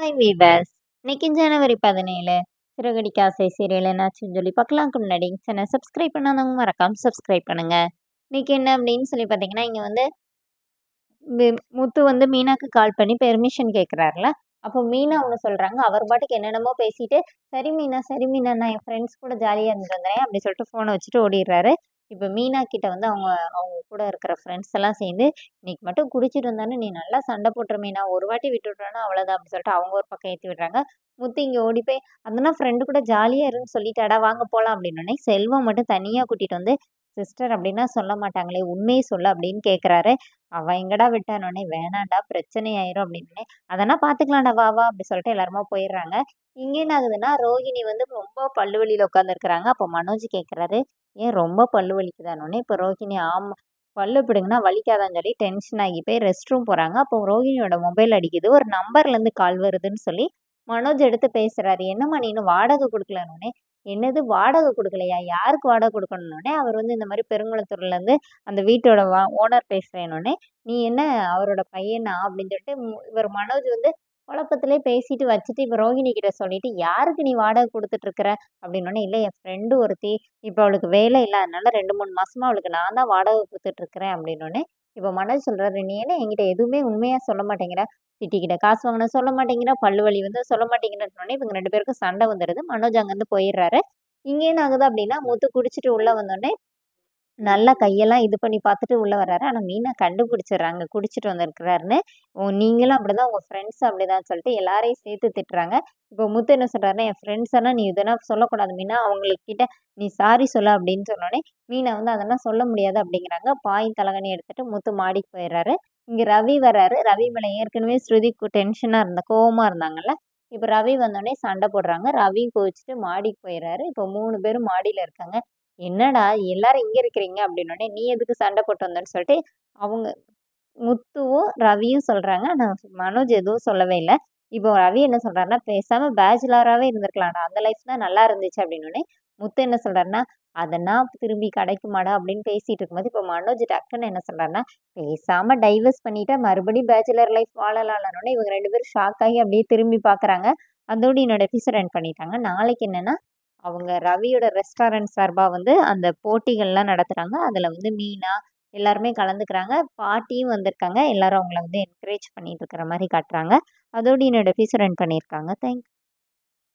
Hi viewers. இன்னைக்கு ஜனவரி 17 சிறகடிக்க ஆசை serial என்னாச்சுன்னு சொல்லி பார்க்கலாம்க்கு முன்னாடி சேனல் சப்ஸ்கிரைப் பண்ணாதவங்க மறக்காம சப்ஸ்கிரைப் பண்ணுங்க. இன்னைக்கு என்ன அப்படின்னு சொல்லி பார்த்தீங்கன்னா, இங்கே வந்து முத்து வந்து மீனாக்கு கால் பண்ணி பெர்மிஷன் கேட்குறாருல. அப்போ மீனா ஒன்று சொல்கிறாங்க. அவர் பாட்டுக்கு என்னென்னமோ பேசிட்டு, சரி மீனா சரி மீனா நான் என் ஃப்ரெண்ட்ஸ் கூட ஜாலியாக இருந்துட்டு வந்துடுறேன் அப்படி சொல்லிட்டு ஃபோனை வச்சுட்டு ஓடிடுறாரு. இப்போ மீனா கிட்ட வந்து அவங்க அவங்க கூட இருக்கிற ஃப்ரெண்ட்ஸ் எல்லாம் சேர்ந்து, இன்னைக்கு மட்டும் குடிச்சிட்டு வந்தானே நீ நல்லா சண்டை போட்டுற மீனா, ஒரு வாட்டி விட்டு விட்டுறானா அவ்வளோதான் அப்படின்னு சொல்லிட்டு அவங்க ஒரு பக்கம் ஏற்றி விடுறாங்க. முத்து இங்கே ஓடி போய் அதெல்லாம் ஃப்ரெண்டு கூட ஜாலியாக இருன்னு சொல்லிட்டாடா வாங்க போகலாம் அப்படின்னோடனே, செல்வம் மட்டும் தனியாக கூட்டிகிட்டு வந்து சிஸ்டர் அப்படின்னா சொல்ல மாட்டாங்களே உண்மையை சொல்ல அப்படின்னு கேட்குறாரு. அவன் எங்கடா விட்டானோடனே வேணாண்டா பிரச்சனை ஆயிரும் அப்படின்னு, அதெல்லாம் பார்த்துக்கலாம்டா வா வா அப்படி சொல்லிட்டு எல்லாருமா போயிடுறாங்க. இங்கே என்ன ஆகுதுன்னா, ரோகிணி வந்து ரொம்ப பல்லு வலியில் உட்காந்துருக்குறாங்க. அப்போ மனோஜ் கேட்குறாரு, ஏன் ரொம்ப பல்லு வலிக்குதானோடனே, இப்போ ரோகிணி ஆமாம் பல்லு பிடுங்கன்னா வலிக்காதான்னு சொல்லி டென்ஷன் ஆகி போய் ரெஸ்ட் ரூம் போகிறாங்க. அப்போ ரோகிணியோட மொபைல் அடிக்குது, ஒரு நம்பர்லேருந்து கால் வருதுன்னு சொல்லி மனோஜ் எடுத்து பேசுறாரு. என்னம்மா நீ இன்னும் வாடகை கொடுக்கலன்னொடனே, என்னது வாடகை கொடுக்கலையா, யாருக்கு வாடகை கொடுக்கணுன்னே அவர் வந்து இந்த மாதிரி பெருங்குளத்தூர்லேருந்து அந்த வீட்டோட ஓனர் பேசுகிறேன்னொடனே, நீ என்ன அவரோட பையனா அப்படின்னு சொல்லிட்டு இவர் மனோஜ் வந்து குழப்பத்திலே பேசிட்டு வச்சுட்டு இப்போ ரோகிணி கிட்ட சொல்லிட்டு, யாருக்கு நீ வாடகை கொடுத்துட்டு இருக்கிற அப்படின்னோடனே, இல்லை என் ஃப்ரெண்டு ஒருத்தி இப்போ அவளுக்கு வேலை இல்லை அதனால 2-3 மாசமா அவளுக்கு நான் தான் வாடகை கொடுத்துட்டு இருக்கிறேன் அப்படின்னோடனே, இப்போ மனோஜ் சொல்றாரு, நீ என்ன என்கிட்ட எதுவுமே உண்மையா சொல்ல மாட்டேங்கிற, சிட்டி கிட்ட காசு வாங்கின சொல்ல மாட்டேங்கிற, பல்லு வலி வந்து சொல்ல மாட்டேங்கிறன்னொடனே இவங்க 2 பேருக்கும் சண்டை வந்துடுது. மனோஜ் அங்கேருந்து போயிடுறாரு. இங்கே என்ன ஆகுது அப்படின்னா, முத்து குடிச்சிட்டு உள்ள வந்தோடனே நல்லா கையெல்லாம் இது பண்ணி பார்த்துட்டு உள்ள வர்றாரு. ஆனா மீனா கண்டுபிடிச்சிடுறாங்க குடிச்சிட்டு வந்திருக்கிறாருன்னு. ஓ நீங்களும் அப்படிதான் உங்க ஃப்ரெண்ட்ஸும் அப்படிதான்னு சொல்லிட்டு எல்லாரையும் சேர்த்து திட்டுறாங்க. இப்போ முத்து என்ன சொல்றாருன்னா, என் ஃப்ரெண்ட்ஸ் எல்லாம் நீ இதெல்லாம் சொல்லக்கூடாது மீனா, அவங்கக்கிட்ட நீ சாரி சொல்ல அப்படின்னு சொன்னோடனே, மீனா வந்து அதெல்லாம் சொல்ல முடியாது அப்படிங்கிறாங்க. பாயும் தலகாணி எடுத்துட்டு முத்து மாடிக்கு போயிடுறாரு. இங்க ரவி வர்றாரு. ரவி மேல ஏற்கனவே ஸ்ருதி டென்ஷனா கோவமா இருந்தாங்கல்ல. இப்போ ரவி வந்தோடனே சண்டை போடுறாங்க. ரவியும் கோவிச்சுட்டு மாடிக்கு போயிடுறாரு. இப்போ 3 பேரும் மாடியில இருக்காங்க. என்னடா எல்லாரும் இங்க இருக்கிறீங்க அப்படின்னோடனே, நீ எதுக்கு சண்டை போட்டு வந்தன்னு சொல்லிட்டு அவங்க முத்துவும் ரவியும் சொல்றாங்க. ஆனா மனோஜ் எதுவும் சொல்லவே இல்ல. இப்போ ரவி என்ன சொல்றாருன்னா, பேசாம பேச்சுலராவே இருந்திருக்கலாம்டா, அந்த லைஃப் தான் நல்லா இருந்துச்சு அப்படின்னோடனே, முத்து என்ன சொல்றாருன்னா, அதெல்லாம் திரும்பி கிடைக்குமாடா அப்படின்னு பேசிட்டு இருக்கும்போது, இப்போ மனோஜ் டக்குன்னு என்ன சொல்றாருன்னா, பேசாம டைவர்ஸ் பண்ணிட்டா மறுபடியும் பேச்சுலர் லைஃப் வாழலாம்னோடனே இவங்க 2 பேரும் ஷாக் ஆகி அப்படியே திரும்பி பார்க்குறாங்க. அதோட என்னோட எபிசோட் எண்ட் பண்ணிட்டாங்க. நாளைக்கு என்னன்னா, அவங்க ரவியோட ரெஸ்டாரண்ட் சார்பா வந்து அந்த போட்டிகள்லாம் நடத்துறாங்க. அதுல வந்து மீனா எல்லாருமே கலந்துக்கிறாங்க. பாட்டியும் வந்திருக்காங்க. எல்லாரும் அவங்கள வந்து என்கரேஜ் பண்ணிட்டு இருக்கிற மாரி காட்டுறாங்க. அதோட என்னோட எபிசோட் எண்ட் பண்ணியிருக்காங்க. தேங்க்ஸ்.